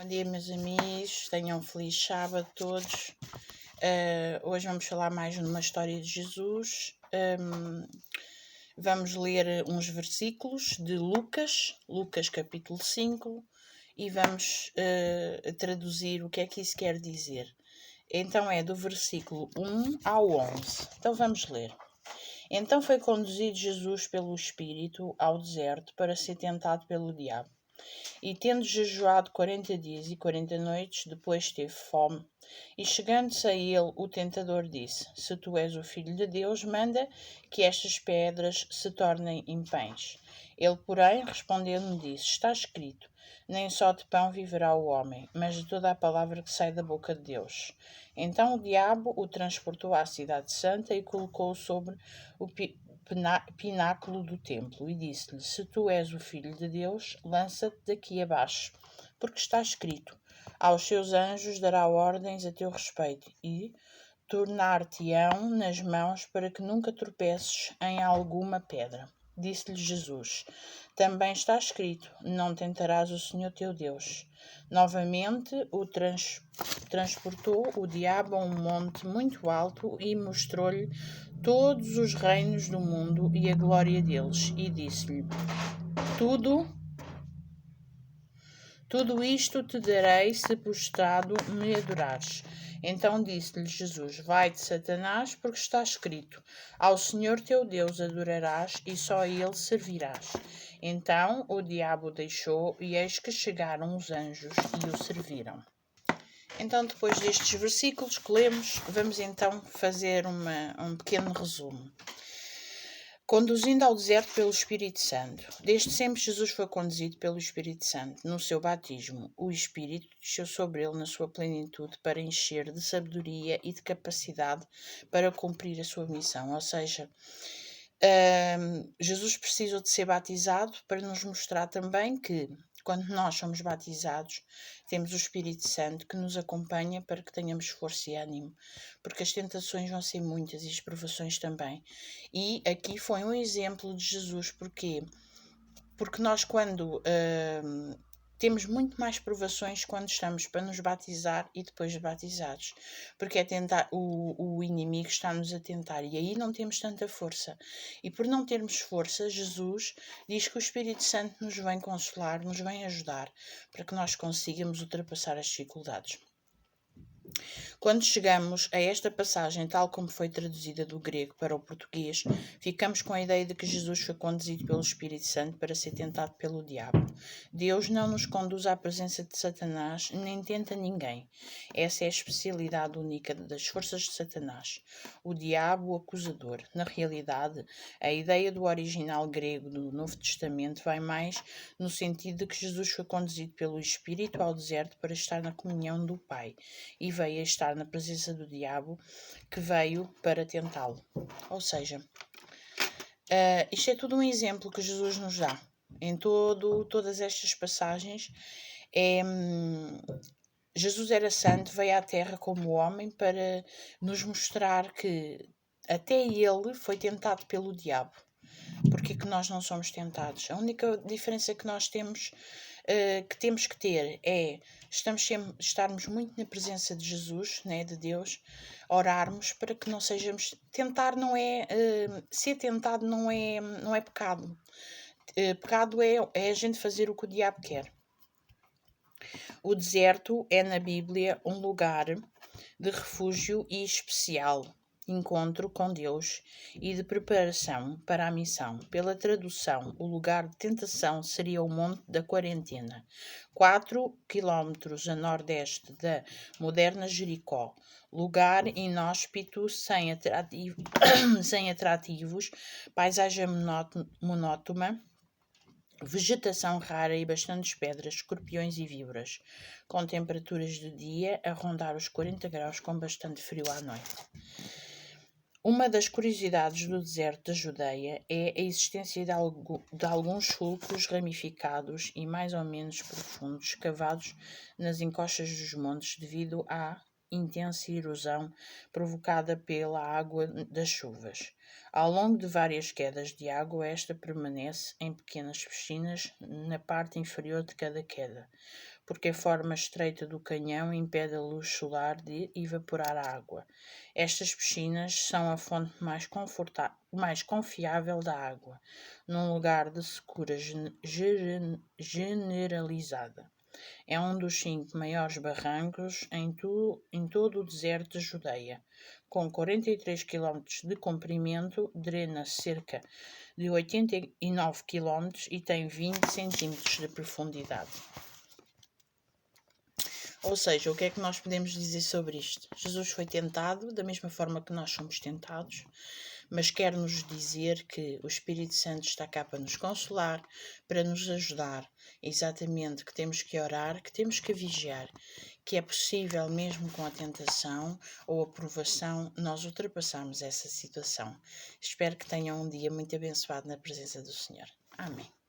Bom dia, meus amigos, tenham um feliz sábado todos. Hoje vamos falar mais de uma história de Jesus. Vamos ler uns versículos de Lucas capítulo 5, e vamos traduzir o que é que isso quer dizer. Então é do versículo 1 ao 11. Então vamos ler. Então foi conduzido Jesus pelo Espírito ao deserto para ser tentado pelo diabo. E tendo jejuado 40 dias e 40 noites, depois teve fome. E chegando-se a ele, o tentador disse: Se tu és o Filho de Deus, manda que estas pedras se tornem em pães. Ele, porém, respondendo, disse: Está escrito: Nem só de pão viverá o homem, mas de toda a palavra que sai da boca de Deus. Então o diabo o transportou à cidade santa e colocou-o sobre o pináculo do templo, e disse-lhe: Se tu és o Filho de Deus, lança-te daqui abaixo, porque está escrito: Aos seus anjos dará ordens a teu respeito, e tornar-te-ão nas mãos para que nunca tropeces em alguma pedra. Disse-lhe Jesus: Também está escrito: Não tentarás o Senhor teu Deus. Novamente o transportou o diabo a um monte muito alto e mostrou-lhe todos os reinos do mundo e a glória deles, e disse-lhe: Tudo isto te darei se prostrado me adorares. Então disse-lhe Jesus: Vai-te, Satanás, porque está escrito: Ao Senhor teu Deus adorarás e só a ele servirás. Então o diabo o deixou, e eis que chegaram os anjos e o serviram. Então, depois destes versículos que lemos, vamos então fazer um pequeno resumo. Conduzindo ao deserto pelo Espírito Santo. Desde sempre Jesus foi conduzido pelo Espírito Santo. No seu batismo, o Espírito desceu sobre ele na sua plenitude para encher de sabedoria e de capacidade para cumprir a sua missão. Ou seja, Jesus precisou de ser batizado para nos mostrar também que, quando nós somos batizados, temos o Espírito Santo que nos acompanha para que tenhamos força e ânimo, porque as tentações vão ser muitas e as provações também. E aqui foi um exemplo de Jesus. Porquê? Porque nós, quando temos muito mais provações quando estamos para nos batizar e depois de batizados, porque é tentar, o inimigo está-nos a tentar, e aí não temos tanta força. E por não termos força, Jesus diz que o Espírito Santo nos vem consolar, nos vem ajudar, para que nós consigamos ultrapassar as dificuldades. Quando chegamos a esta passagem, tal como foi traduzida do grego para o português, ficamos com a ideia de que Jesus foi conduzido pelo Espírito Santo para ser tentado pelo diabo. Deus não nos conduz à presença de Satanás, nem tenta ninguém. Essa é a especialidade única das forças de Satanás. O diabo, o acusador. Na realidade, a ideia do original grego do Novo Testamento vai mais no sentido de que Jesus foi conduzido pelo Espírito ao deserto para estar na comunhão do Pai, e veio a estar na presença do diabo, que veio para tentá-lo. Ou seja, isto é tudo um exemplo que Jesus nos dá. Em todas estas passagens, Jesus era santo, veio à terra como homem para nos mostrar que até ele foi tentado pelo diabo. Porque é que nós não somos tentados? A única diferença que nós temos que ter é estarmos muito na presença de Jesus, né, de Deus, orarmos para que não sejamos. Tentar não é. Ser tentado não é pecado. Pecado é a gente fazer o que o diabo quer. O deserto é na Bíblia um lugar de refúgio e especial encontro com Deus e de preparação para a missão. Pela tradução, o lugar de tentação seria o Monte da Quarentena, 4 quilómetros a nordeste da moderna Jericó. Lugar inóspito, sem atrativos, paisagem monótona, vegetação rara e bastantes pedras, escorpiões e víboras, com temperaturas de dia a rondar os 40 graus, com bastante frio à noite. Uma das curiosidades do deserto da Judeia é a existência de alguns sulcos ramificados e mais ou menos profundos, cavados nas encostas dos montes devido à intensa erosão provocada pela água das chuvas. Ao longo de várias quedas de água, esta permanece em pequenas piscinas na parte inferior de cada queda. porque a forma estreita do canhão impede a luz solar de evaporar a água. Estas piscinas são a fonte mais confiável da água, num lugar de secura generalizada. É um dos 5 maiores barrancos em todo o deserto de Judeia. Com 43 km de comprimento, drena cerca de 89 km e tem 20 cm de profundidade. Ou seja, o que é que nós podemos dizer sobre isto? Jesus foi tentado da mesma forma que nós somos tentados, mas quer-nos dizer que o Espírito Santo está cá para nos consolar, para nos ajudar, exatamente que temos que orar, que temos que vigiar, que é possível mesmo com a tentação ou a provação nós ultrapassarmos essa situação. Espero que tenham um dia muito abençoado na presença do Senhor. Amém.